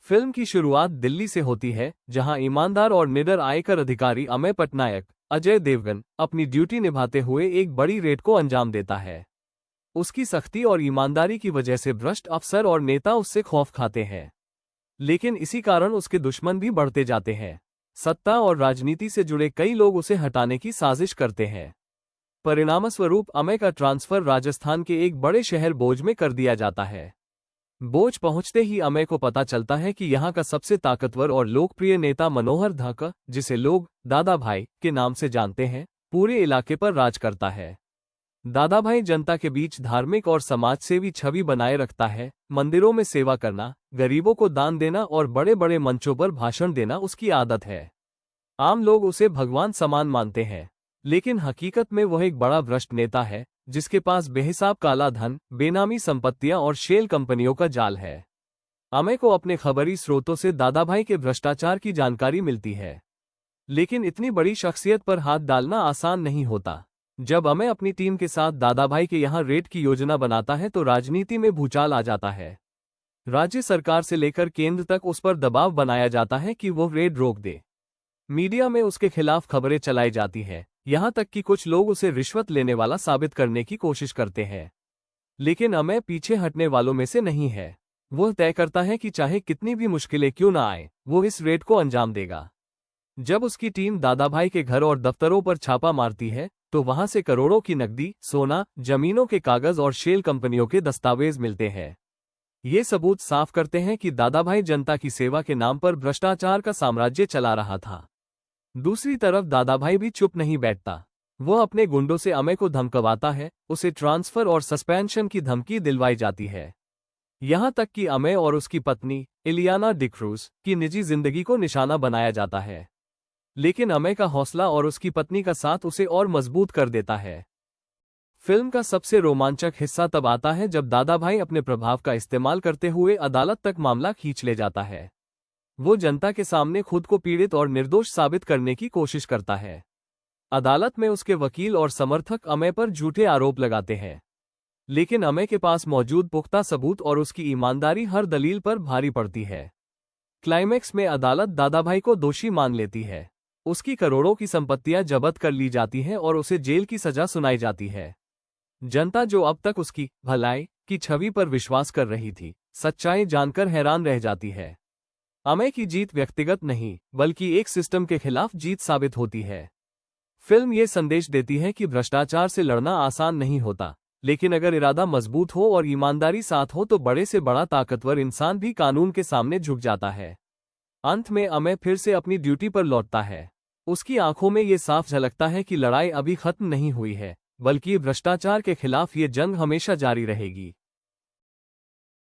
Film की शुरुआत दिल्ली से होती है, जहां ईमानदार और निडर आयकर अधिकारी अमेय पटनायक, अजय देवगन, अपनी ड्यूटी निभाते हुए एक बड़ी रेड को अंजाम देता है। उसकी सख्ती और ईमानदारी की वजह से भ्रष्ट अफसर और नेता उससे खौफ खाते हैं। लेकिन इसी कारण उसके दुश्मन भी बढ़ते जाते हैं। सत्ता और राजनीति से जुड़े कई लोग उसे हटाने की साजिश करते हैं। परिणामस्वरूप अमेय का ट्रांसफर राजस्थान के एक बड़े शहर भोज में कर दिया जाता है। भोज पहुंचते ही अमेय को पता चलता है कि यहाँ का सबसे ताकतवर और लोकप्रिय नेता मनोहर धाका, जिसे लोग दादा भाई के नाम से जानते हैं, पूरे इलाके पर राज करता है। दादा भाई जनता के बीच धार्मिक और समाजसेवी छवि बनाए रखता है। मंदिरों में सेवा करना, गरीबों को दान देना और बड़े बड़े मंचों पर भाषण देना उसकी आदत है। आम लोग उसे भगवान समान मानते हैं, लेकिन हकीकत में वह एक बड़ा भ्रष्ट नेता है, जिसके पास बेहिसाब काला धन, बेनामी संपत्तियां और शेल कंपनियों का जाल है। अमेय को अपने खबरी स्रोतों से दादाभाई के भ्रष्टाचार की जानकारी मिलती है, लेकिन इतनी बड़ी शख्सियत पर हाथ डालना आसान नहीं होता। जब अमेय अपनी टीम के साथ दादाभाई के यहाँ रेड की योजना बनाता है तो राजनीति में भूचाल आ जाता है। राज्य सरकार से लेकर केंद्र तक उस पर दबाव बनाया जाता है कि वो रेड रोक दे। मीडिया में उसके खिलाफ खबरें चलाई जाती हैं, यहाँ तक कि कुछ लोग उसे रिश्वत लेने वाला साबित करने की कोशिश करते हैं। लेकिन अमेय पीछे हटने वालों में से नहीं है। वह तय करता है कि चाहे कितनी भी मुश्किलें क्यों ना आए, वो इस रेड को अंजाम देगा। जब उसकी टीम दादाभाई के घर और दफ्तरों पर छापा मारती है, तो वहां से करोड़ों की नकदी, सोना, जमीनों के कागज और शेल कंपनियों के दस्तावेज मिलते हैं। ये सबूत साफ करते हैं कि दादाभाई जनता की सेवा के नाम पर भ्रष्टाचार का साम्राज्य चला रहा था। दूसरी तरफ दादाभाई भी चुप नहीं बैठता। वह अपने गुंडों से अमेय को धमकवाता है। उसे ट्रांसफर और सस्पेंशन की धमकी दिलवाई जाती है। यहां तक कि अमेय और उसकी पत्नी इलियाना डिक्रूज की निजी जिंदगी को निशाना बनाया जाता है। लेकिन अमेय का हौसला और उसकी पत्नी का साथ उसे और मजबूत कर देता है। फिल्म का सबसे रोमांचक हिस्सा तब आता है जब दादाभाई अपने प्रभाव का इस्तेमाल करते हुए अदालत तक मामला खींच ले जाता है। वो जनता के सामने खुद को पीड़ित और निर्दोष साबित करने की कोशिश करता है। अदालत में उसके वकील और समर्थक अमेय पर झूठे आरोप लगाते हैं, लेकिन अमेय के पास मौजूद पुख्ता सबूत और उसकी ईमानदारी हर दलील पर भारी पड़ती है। क्लाइमैक्स में अदालत दादाभाई को दोषी मान लेती है। उसकी करोड़ों की संपत्तियां जब्त कर ली जाती हैं और उसे जेल की सजा सुनाई जाती है। जनता, जो अब तक उसकी भलाई की छवि पर विश्वास कर रही थी, सच्चाई जानकर हैरान रह जाती है। अमेय की जीत व्यक्तिगत नहीं, बल्कि एक सिस्टम के खिलाफ जीत साबित होती है। फिल्म ये संदेश देती है कि भ्रष्टाचार से लड़ना आसान नहीं होता, लेकिन अगर इरादा मजबूत हो और ईमानदारी साथ हो तो बड़े से बड़ा ताकतवर इंसान भी कानून के सामने झुक जाता है। अंत में अमेय फिर से अपनी ड्यूटी पर लौटता है। उसकी आंखों में ये साफ झलकता है कि लड़ाई अभी खत्म नहीं हुई है, बल्कि भ्रष्टाचार के खिलाफ ये जंग हमेशा जारी रहेगी।